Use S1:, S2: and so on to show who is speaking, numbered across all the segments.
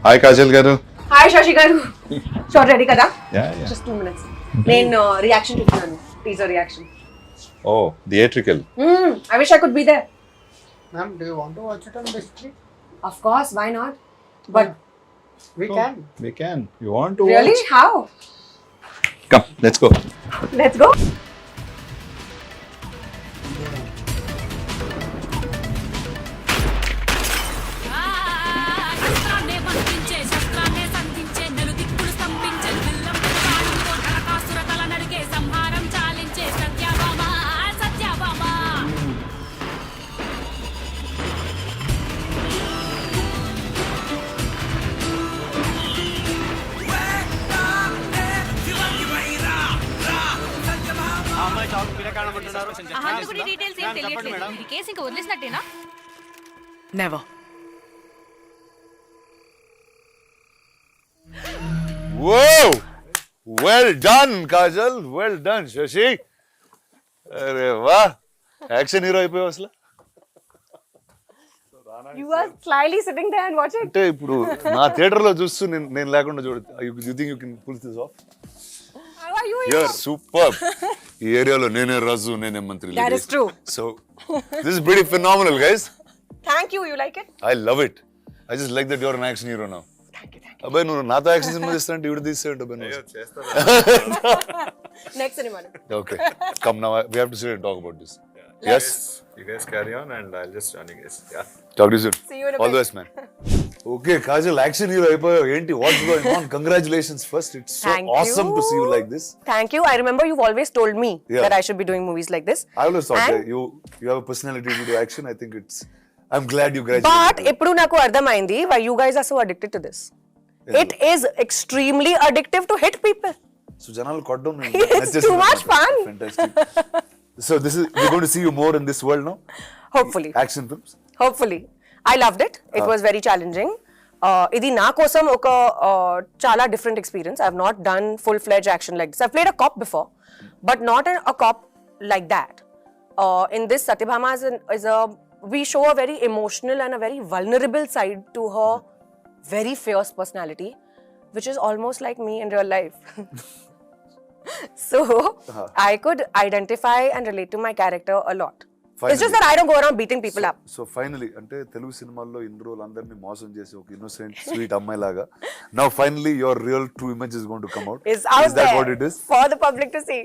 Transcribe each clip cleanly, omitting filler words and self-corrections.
S1: Hi Kajal garu.
S2: Hi Sashi garu. Short ready kada?
S1: Yeah.
S2: Just 2 minutes. నేను reaction చూస్తున్నాను. Teaser reaction.
S1: Oh, theatrical.
S2: I wish I could be there.
S3: Ma'am, do you want to watch it on big screen?
S2: Of course, why not? But
S3: We can.
S1: We can. You want to
S2: really,
S1: watch?
S2: how?
S1: Come, let's go.
S2: Let's go.
S4: Details ఏం తెలియట్లేదు. ఇది case ఇంకా వదిలేసినట్టేనా?
S2: Never.
S1: Whoa! Well done, Kajal. Well done, Shashi. अरे वाह action hero అయిపోయావు అసలు.
S2: You are slyly sitting there and watching.
S1: అంటే ఇప్పుడు నా థియేటర్ లో చూస్తూ నేను లేకుండా చూడ you think you can pull this off.
S2: How are you?
S1: You're superb. ఈ ఏరియాలో నేనే రాజు నేనే మంత్రి.
S2: That is true.
S1: So this is pretty phenomenal, guys.
S2: Thank you. You like it?
S1: I love it. I just like that you're an action hero now.
S2: Thank you.
S1: అబ్బాయి నువ్వు నాతో action cinema చేస్తానంటే ఇవిడ తీసేయండి అబ్బాయి నువ్వు.
S2: Next cinema.
S1: Okay, come now. We have to sit and talk about this. Yes.
S5: You guys carry on and I'll just join you guys. Yeah.
S1: Talk to you soon.
S2: See you in a
S1: All the
S2: bit.
S1: best, man. Okay, Kajal, action hero అయిపోయావు. ఏంటి what's going on? Congratulations first. It's so
S2: Thank
S1: awesome
S2: you.
S1: to see you like this.
S2: Thank you. I remember you've always told me
S1: Yeah.
S2: that I should be doing movies like this.
S1: I always thought
S2: And-
S1: that you have a personality to do action. I think I'm glad you graduated.
S2: But ఇప్పుడు నాకు అర్థమైంది why you guys are so addicted to this. It is extremely addictive to hit people.
S1: So జనాలు కొట్టడం
S2: It's too much fun.
S1: Fantastic. So we're going to see you more in this world now.
S2: Hopefully.
S1: Action films.
S2: Hopefully. I loved it. It was very challenging. ఇది నా కోసం ఒక చాలా different experience. I've not done full-fledged action like this. I've played a cop before, but not a cop like that. In this, Satyabhama we show a very emotional and a very vulnerable side to her very fierce personality, which is almost like me in real life. So I could identify and relate to my character a lot. It's just that I don't go around beating people up.
S1: So finally అంటే తెలుగు సినిమాల్లో ఇన్ని రోజులు అందరినీ మోసం చేసి ఒక innocent sweet అమ్మాయి లాగా now finally your real true image is going to come out.
S2: It's out
S1: Is that
S2: there
S1: what it is?
S2: for the public to see.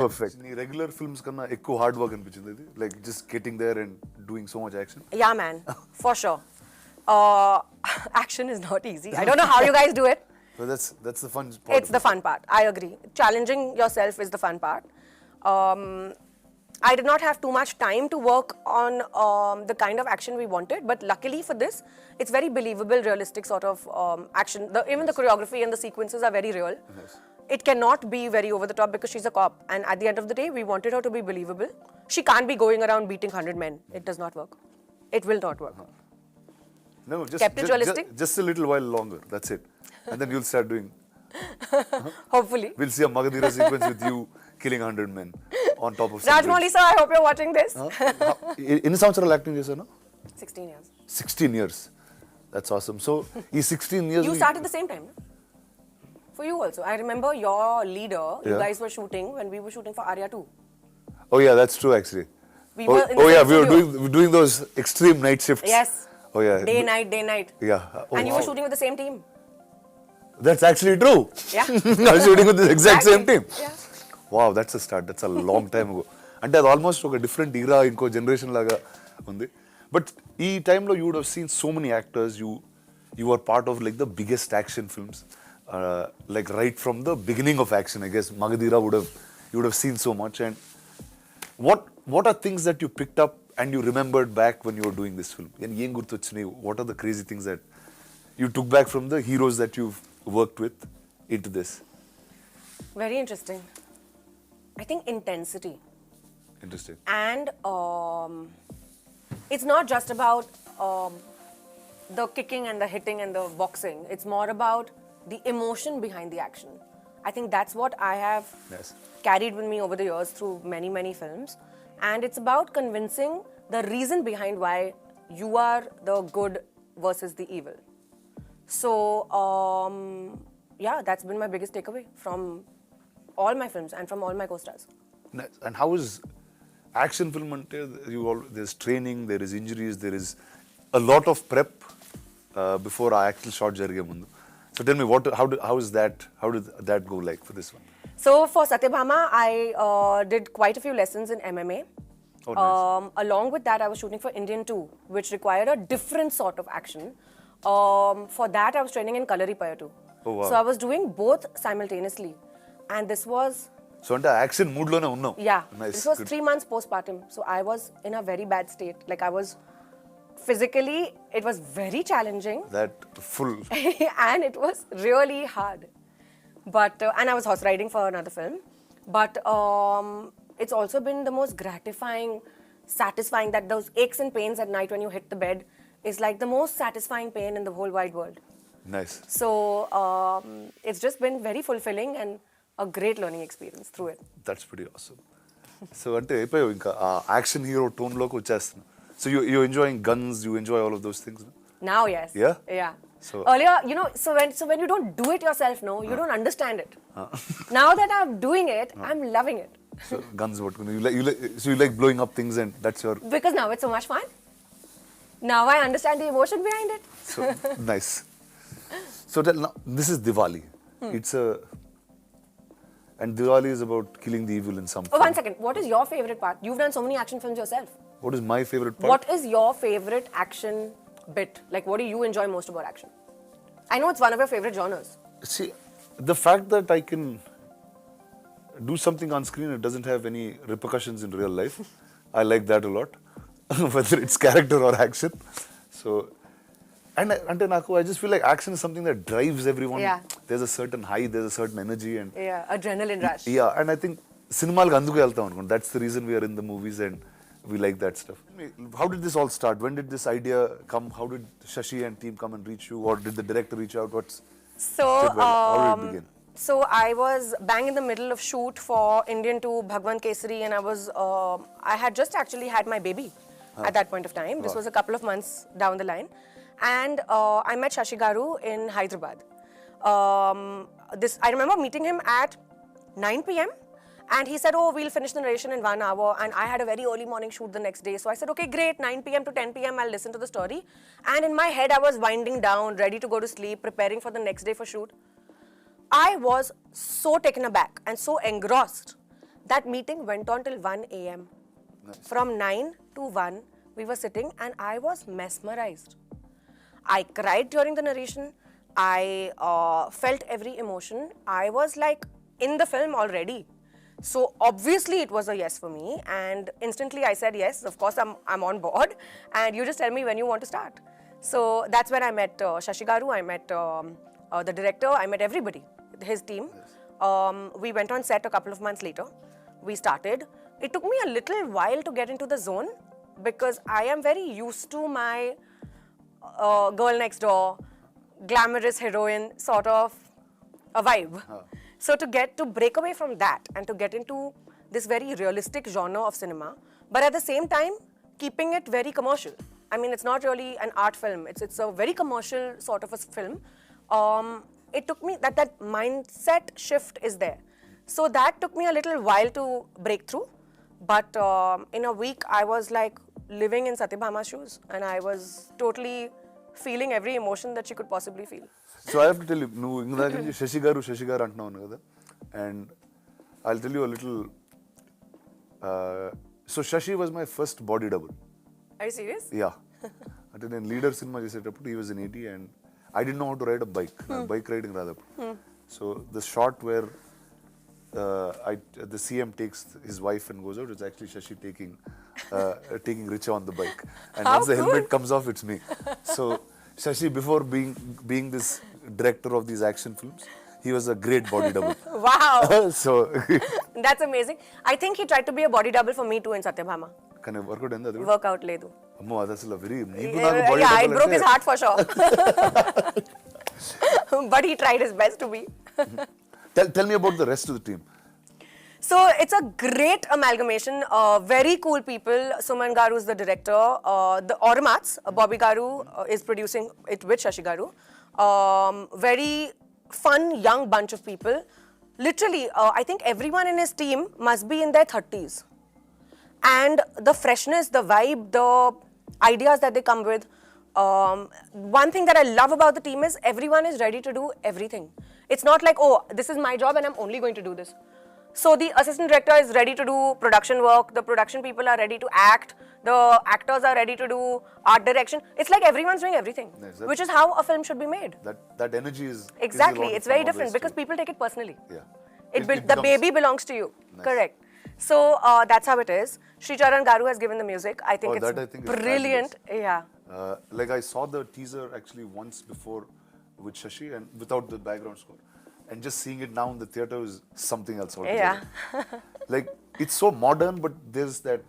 S1: Perfect. నీ రెగ్యులర్ ఫిల్మ్స్ కన్నా ఎక్కువ హార్డ్ వర్క్ అనిపించింది ఇది like just getting there and doing so much action.
S2: Yeah, man, for sure. Action is not easy. I don't know how you guys do it.
S1: So that's the fun part.
S2: It's the fun part. I agree. Challenging yourself is the fun part. I did not have too much time to work on the kind of action we wanted, but luckily for this, it's very believable, realistic sort of action. Even the choreography and the sequences are very real.
S1: Yes.
S2: It cannot be very over the top because she's a cop, and at the end of the day, we wanted her to be believable. She can't be going around beating 100 men. It does not work. It will not work.
S1: No,
S2: Kept it realistic?
S1: just a little while longer. That's it. And then you'll start doing.
S2: Hopefully.
S1: We'll see a Magadira sequence with you killing 100 men on top of.
S2: Rajmouli sir, I hope you're watching this.
S1: ఎన్ని సంవత్సరాలు acting చేశాను?
S2: 16 years.
S1: 16 years. That's awesome. So ఈ 16 years
S2: You started the same time, no? For you also. I remember your leader, you
S1: Yeah.
S2: guys were shooting when we were shooting for Arya 2.
S1: Oh yeah, that's true actually.
S2: We were in the
S1: yeah,
S2: same
S1: we were
S2: studio.
S1: doing those extreme night shifts.
S2: Yes.
S1: Oh yeah.
S2: Day, night.
S1: Yeah. Oh,
S2: And you were
S1: wow.
S2: shooting with the same team.
S1: That's actually true.
S2: Yeah.
S1: I was shooting with the exact same team.
S2: Yeah.
S1: Wow, that's a start. That's a long time ago. అంటే అది almost ఒక different ఈరా ఇంకో generation లాగా ఉంది. But ఈ టైంలో you would have seen so many actors you are part of like the biggest action films like right from the beginning of action I guess Magadheera would have seen so much and what are things that you picked up and you remembered back when you were doing this film? And ఏం గుర్తొచ్చినాయి? What are the crazy things that you took back from the heroes that you've worked with into this?
S2: Very interesting. I think intensity.
S1: Interesting.
S2: And it's not just about the kicking and the hitting and the boxing. It's more about the emotion behind the action. I think that's what I have
S1: Yes.
S2: carried with me over the years through many, many films. And it's about convincing the reason behind why you are the good versus the evil. So, yeah, that's been my biggest takeaway from all my films and from all my co-stars.
S1: Nice. And how is action film? There's training, there is injuries, there is a lot of prep before our actual shot jarige mundu. So tell me, how did that go like for this one?
S2: So for Satyabhama, I did quite a few lessons in MMA.
S1: Oh, nice.
S2: Along with that, I was shooting for Indian 2, which required a different sort of action. For that, I was training in Kalaripaya too.
S1: Oh, wow.
S2: So I was doing both simultaneously. And this was,
S1: So ante action mood lone unnav.
S2: yeah,
S1: Nice.
S2: this was
S1: Good.
S2: 3 months postpartum. So I was in a very bad state. Like I was physically, it was very challenging.
S1: That full.
S2: And it was really hard. But and I was horse riding for another film. But it's also been the most gratifying, satisfying, that those aches and pains at night when you hit the bed is like the most satisfying pain in the whole wide world.
S1: Nice.
S2: So it's just been very fulfilling and a great learning experience through it.
S1: That's pretty awesome. So ante అయిపోయావు ఇంకా ఆ action hero tone లోకి వచ్చేస్తున్నా. So you enjoying guns, you enjoy all of those things, no?
S2: Now, yes.
S1: Yeah?
S2: Yeah.
S1: So-
S2: Earlier, you know, so when you don't do it yourself, no, you don't understand it. Now that I'm doing it, I'm loving it.
S1: So guns పట్టుకుని you like blowing up things and that's your
S2: Because now it's so much fun. Now I understand the emotion behind it.
S1: so nice. So now, this is Diwali. It's a and Diwali is about killing the evil in some
S2: Oh,
S1: form.
S2: one second. What is your favorite part? You've done so many action films yourself.
S1: What is my favorite part?
S2: What is your favorite action bit? Like, what do you enjoy most about action? I know it's one of your favorite genres.
S1: See, the fact that I can do something on screen, it doesn't have any repercussions in real life. I like that a lot, whether it's character or action. So, I just feel like action is something that drives everyone.
S2: Yeah.
S1: There's a certain high, there's a certain energy, and
S2: Yeah, adrenaline rush.
S1: yeah, and I think cinema anduku veltam anukondi. That's the reason we are in the movies and we like that stuff. How did this all start? When did this idea come? How did Shashi and team come and reach you, or did the director reach out?
S2: So,
S1: How did it begin?
S2: So I was bang in the middle of shoot for Indian 2 Bhagwan Kesari, and I had just actually had my baby at that point of time. This was a couple of months down the line. And I met Shashi Garu in Hyderabad. I remember meeting him at 9 p.m. And he said, oh, we'll finish the narration in 1 hour. And I had a very early morning shoot the next day. So I said, okay, great, 9 p.m. to 10 p.m. I'll listen to the story. And in my head, I was winding down, ready to go to sleep, preparing for the next day for shoot. I was so taken aback and so engrossed. That meeting went on till 1 a.m.
S1: Nice.
S2: From 9 to 1, we were sitting and I was mesmerized. I cried during the narration. I felt every emotion. I was like in the film already. So obviously it was a yes for me, and instantly I said yes. Of course I'm on board, and you just tell me when you want to start. So that's when I met Shashi Garu. I met the director. I met everybody, his team. We went on set a couple of months later. We started. It took me a little while to get into the zone because I am very used to my girl next door, glamorous heroine sort of a vibe. So to break away from that and to get into this very realistic genre of cinema, but at the same time keeping it very commercial. I mean, it's not really an art film. It's a very commercial sort of a film. It took me that mindset shift is there. So that took me a little while to break through. But in a week, I was like living in Satyabhama's shoes, and I was totally feeling every emotion that she could possibly feel.
S1: So I have to tell you, నువ్వు ఇందాక నుంచి శశి గారు అంటున్నావు కదా, and I'll tell you a little. So Shashi was my first body double.
S2: Are you serious?
S1: Yeah. అంటే నేను leader cinema చేసేటప్పుడు he was in 80 and I didn't know how to ride a bike. నాకు bike riding రాదు అప్పుడు. So the shot where the CM takes his wife and goes out, it's actually Shashi taking Richa on the bike. And
S2: How
S1: once the
S2: cool.
S1: helmet comes off, it's me. So Shashi, before being this director of these action films, he was a great body double.
S2: Wow.
S1: So
S2: That's amazing. I think he tried to be a body double for me too in Satyabhama.
S1: కానీ work out అయింది అది కూడా.
S2: Workout ledu.
S1: అమ్మో అది అసలు very నీకు నాకు body
S2: Yeah, I
S1: double
S2: broke his
S1: అంటే
S2: heart for sure. But he tried his best to be.
S1: tell me about the rest of the team.
S2: So it's a great amalgamation. Very cool people. Suman Garu is the director. The Automats, Bobby Garu is producing it with Shashi Garu. Very fun, young bunch of people. Literally, I think everyone in his team must be in their 30s. And the freshness, the vibe, the ideas that they come with. One thing that I love about the team is everyone is ready to do everything. It's not like, oh, this is my job and I'm only going to do this. So the assistant director is ready to do production work, the production people are ready to act, the actors are ready to do art direction. It's like everyone's doing everything,
S1: Nice.
S2: which is how a film should be made.
S1: That energy is
S2: Exactly,
S1: is a lot
S2: it's
S1: of
S2: very
S1: fun
S2: different
S1: always
S2: because
S1: too.
S2: people take it personally.
S1: Yeah.
S2: The
S1: becomes-
S2: baby belongs to you.
S1: Nice.
S2: Correct. So that's how it is. Sri Charan Garu has given the music. I think
S1: Oh,
S2: it's
S1: that I think is
S2: brilliant. Yeah.
S1: Like I saw the teaser actually once before with Shashi and without the background score. And just seeing it now in the theater is something else altogether.
S2: Yeah.
S1: Like it's so modern, but there's that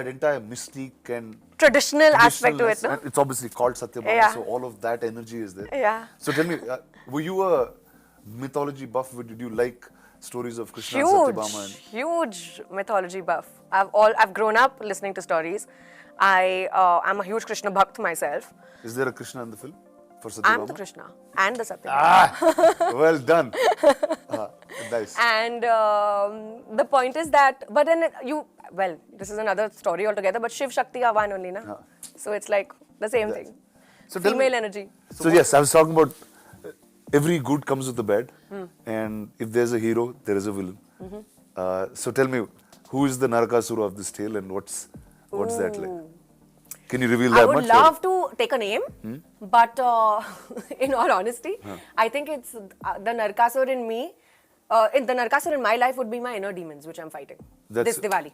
S1: entire mystique and
S2: Traditional aspect to it,
S1: traditionalness,
S2: no?
S1: and it's obviously called Satyabhama,
S2: Yeah.
S1: so all of that energy is there.
S2: Yeah.
S1: So tell me, were you a mythology buff? Did you like stories of Krishna and Satyabhama?
S2: Huge mythology buff. I've grown up listening to stories. I'm a huge Krishna bhakt myself.
S1: Is there a Krishna in the film for Satyabhama?
S2: I'm the Krishna and the Satyabhama.
S1: Well done. Nice.
S2: And the point is that, but then this is another story altogether, but Shiv Shakti are one only, na? So it's like the same thing.
S1: So tell me-
S2: Female energy.
S1: So yes, I was talking about every good comes with a bad, and if there's a hero, there is a villain. So tell me, who is the Narakasura of this tale, and what's that like? Can you reveal
S2: I
S1: that
S2: would
S1: much?
S2: love to take a name, but in all honesty, I think it's the Narkasur in me. The Narkasur in my life would be my inner demons, which I'm fighting
S1: That's-
S2: this Diwali.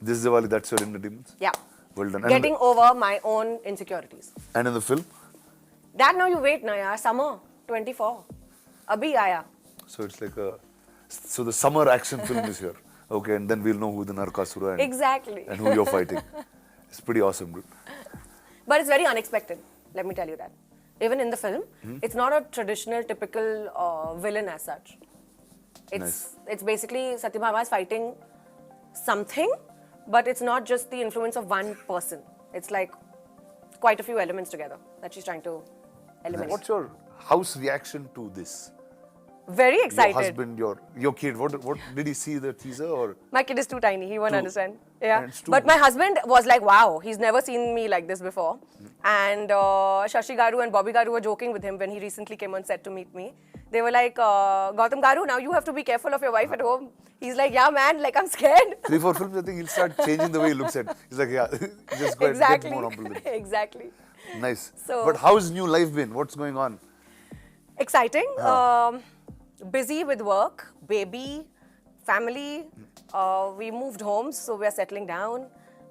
S1: This Diwali, that's your inner demons?
S2: Yeah.
S1: Well done.
S2: Getting over my own insecurities.
S1: And in the film?
S2: That now you wait, na yaar. Summer 24. Abhi aaya.
S1: So it's like so the summer action film is here. Okay, and then we'll know who the Narakasura and,
S2: Exactly.
S1: and who you're fighting. It's pretty awesome, dude.
S2: But it's very unexpected, let me tell you that. Even in the film, it's not a traditional, typical villain as such. It's basically Satyabhama is fighting something, but it's not just the influence of one person. It's like quite a few elements together that she's trying to eliminate.
S1: What's your house reaction to this?
S2: Very excited.
S1: Your husband, your kid, what did he see the teaser or?
S2: My kid is too tiny, he won't
S1: Too-
S2: understand. Yeah.
S1: and it's too-
S2: But my husband was like, wow, he's never seen me like this before. And Shashi Garu and Bobby Garu were joking with him when he recently came on set to meet me. They were like, Gautam Garu, now you have to be careful of your wife at home. He's like, yeah, man, like I'm scared.
S1: 3-4 films, I think he'll start changing the way he looks at it. He's like, yeah, just go ahead,
S2: Exactly.
S1: get more humble. Then.
S2: Exactly.
S1: Nice.
S2: So-
S1: But how's new life been? What's going on?
S2: Exciting. Busy with work, baby, family. We moved homes, so we're settling down.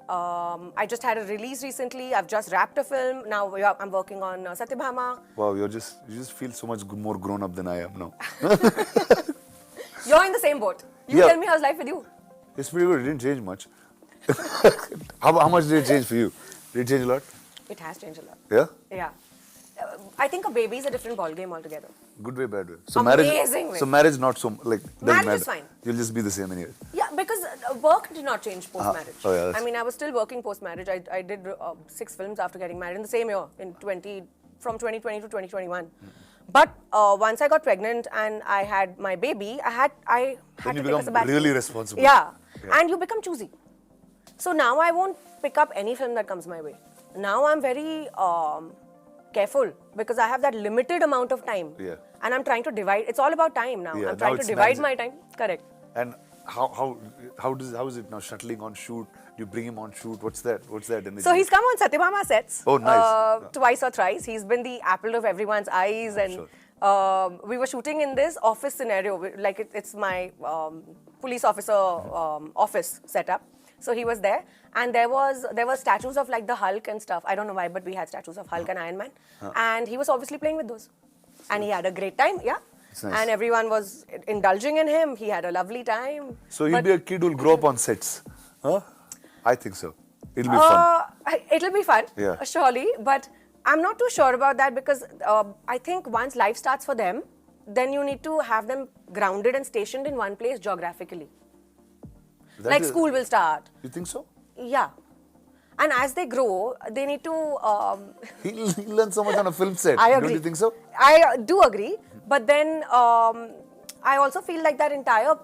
S2: I just had a release recently. I've just wrapped a film. Now I'm working on Satyabhama.
S1: Wow, you just feel so much more grown up than I am now.
S2: You're in the same boat. You
S1: Yeah.
S2: tell me how's life with you?
S1: It's pretty good. It didn't change much. how much did it change for you? Did it change a lot?
S2: It has changed a lot.
S1: Yeah?
S2: Yeah. I think a baby is a different ballgame altogether.
S1: Good way, bad way. So
S2: Amazing way.
S1: So marriage not so like doesn't
S2: Marriage
S1: matter.
S2: is fine.
S1: You'll just be the same anyway.
S2: Yeah, because work did not change post-marriage.
S1: Oh, yeah, that's-
S2: I mean, I was still working post-marriage. I did 6 films after getting married in the same year, from 2020 to 2021. But once I got pregnant and I had my baby, I had
S1: Then
S2: to
S1: you
S2: take a
S1: become
S2: sabbatical.
S1: really responsible.
S2: Yeah. And you become choosy. So now I won't pick up any film that comes my way. Now I'm very careful because I have that limited amount of time.
S1: Yeah.
S2: And I'm trying to divide. It's all about time now.
S1: Yeah,
S2: I'm
S1: now
S2: trying to
S1: it's
S2: divide
S1: managing.
S2: my time. Correct.
S1: And how is it now shuttling on shoot? Do you bring him on shoot? What's that? energy?
S2: So he's come on Satyabhama sets.
S1: Oh, nice.
S2: Twice or thrice. He's been the apple of everyone's eyes. And
S1: sure.
S2: we were shooting in this office scenario. Like it's my police officer office setup. So he was there. And there were statues of like the Hulk and stuff. I don't know why, but we had statues of Hulk and Iron Man. And he was obviously playing with those. And he had a great time, yeah.
S1: It's nice.
S2: And everyone was indulging in him. He had a lovely time.
S1: So he'll
S2: But-
S1: be a kid who'll grow up on sets. Huh? I think so. It'll be fun.
S2: It'll be fun,
S1: Yeah.
S2: surely. But I'm not too sure about that because I think once life starts for them, then you need to have them grounded and stationed in one place geographically.
S1: That
S2: Like
S1: is-
S2: school will start.
S1: You think so?
S2: Yeah. And as they grow, they need to.
S1: He'll learn so much on a film set.
S2: I agree.
S1: Don't you think so?
S2: I do agree, but then I also feel like that entire,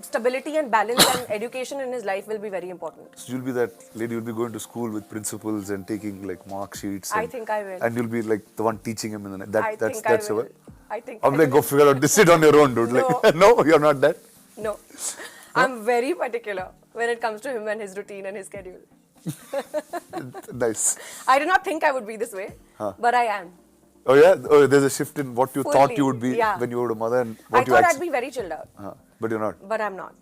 S2: stability and balance and education in his life will be very important.
S1: So you'll be that lady, you'll be going to school with principals and taking like mark sheets.
S2: I
S1: and-
S2: think I will.
S1: And you'll be like the one teaching him in the night. That's
S2: I
S1: your
S2: will.
S1: way.
S2: I think.
S1: I'm
S2: I
S1: like,
S2: will.
S1: go figure out this. Sit on your own, dude.
S2: No.
S1: Like, no, you're not that.
S2: No, I'm very particular when it comes to him and his routine and his schedule.
S1: Nice.
S2: I did not think I would be this way, but I am.
S1: Oh yeah. Oh, there's a shift in what you thought
S2: Fully,
S1: you would be
S2: yeah.
S1: when you were a mother and
S2: I
S1: what you
S2: thought I'd
S1: actually.
S2: be very chilled out,
S1: But you're not.
S2: but I'm not.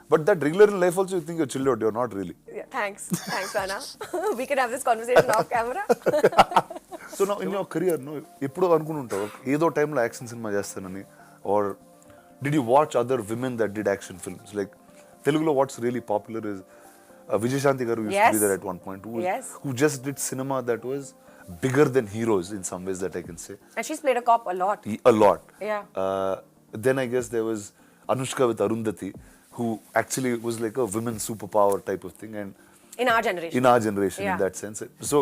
S1: But that regular in life also, you think you're chilled out. You're not really.
S2: Yeah, thanks, Rana. We can have this conversation off camera.
S1: So now in your career, no, ఎప్పుడో అనుకుంటుంటావు ఏదో టైంలో action cinema చేస్తానని, or did you watch other women that did action films? Like Telugulo, what's really popular is Vijayashanti garu used to be
S2: Yes.
S1: there at one point,
S2: Yes.
S1: who just did cinema that was bigger than heroes in some ways that I can say.
S2: And she's played a cop a lot.
S1: A lot.
S2: Yeah.
S1: Then I guess there was Anushka with Arundhati, who actually was like a women's superpower type of thing, and
S2: In our generation.
S1: in our generation in
S2: Yeah.
S1: that sense. So,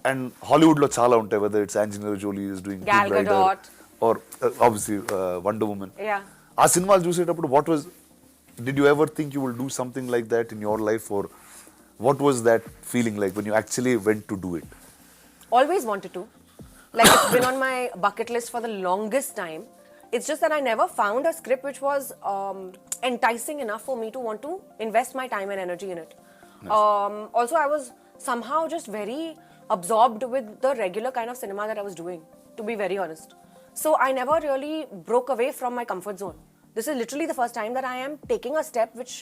S1: and Hollywood lo chala untai, whether it's Angelina Jolie is doing
S2: Gal
S1: Tomb Raider,
S2: Gadot.
S1: or obviously Wonder Woman.
S2: Yeah.
S1: ఆ సినిమాలు చూసేటప్పుడు did you ever think you will do something like that in your life, or what was that feeling like when you actually went to do it?
S2: Always wanted to. Like, it's been on my bucket list for the longest time. It's just that I never found a script which was enticing enough for me to want to invest my time and energy in it. Also, I was somehow just very absorbed with the regular kind of cinema that I was doing, to be very honest. So I never really broke away from my comfort zone. This is literally the first time that I am taking a step which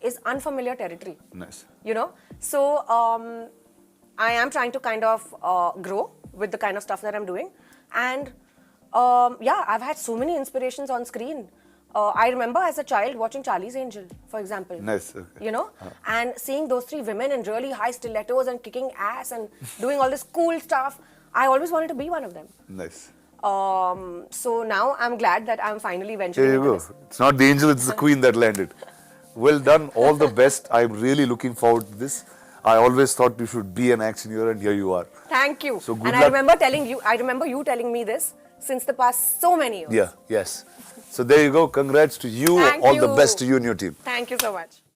S2: is unfamiliar territory.
S1: Nice.
S2: So I am trying to kind of grow with the kind of stuff that I'm doing, and I've had so many inspirations on screen. I remember as a child watching Charlie's Angel, for example.
S1: Nice, okay.
S2: And seeing those three women in really high stilettos and kicking ass and doing all this cool stuff. I always wanted to be one of them.
S1: Nice.
S2: So now I'm glad that I'm finally venturing
S1: There you
S2: into
S1: go.
S2: this.
S1: It's not the angel, it's the queen that landed. Well done. All the best. I'm really looking forward to this. I always thought you should be an action hero, and here you are.
S2: Thank you.
S1: So good
S2: and
S1: luck.
S2: I remember you telling me this since the past so many years.
S1: Yeah, yes. So there you go. Congrats to you.
S2: Thank
S1: All
S2: you.
S1: the best to you and your team.
S2: Thank you so much.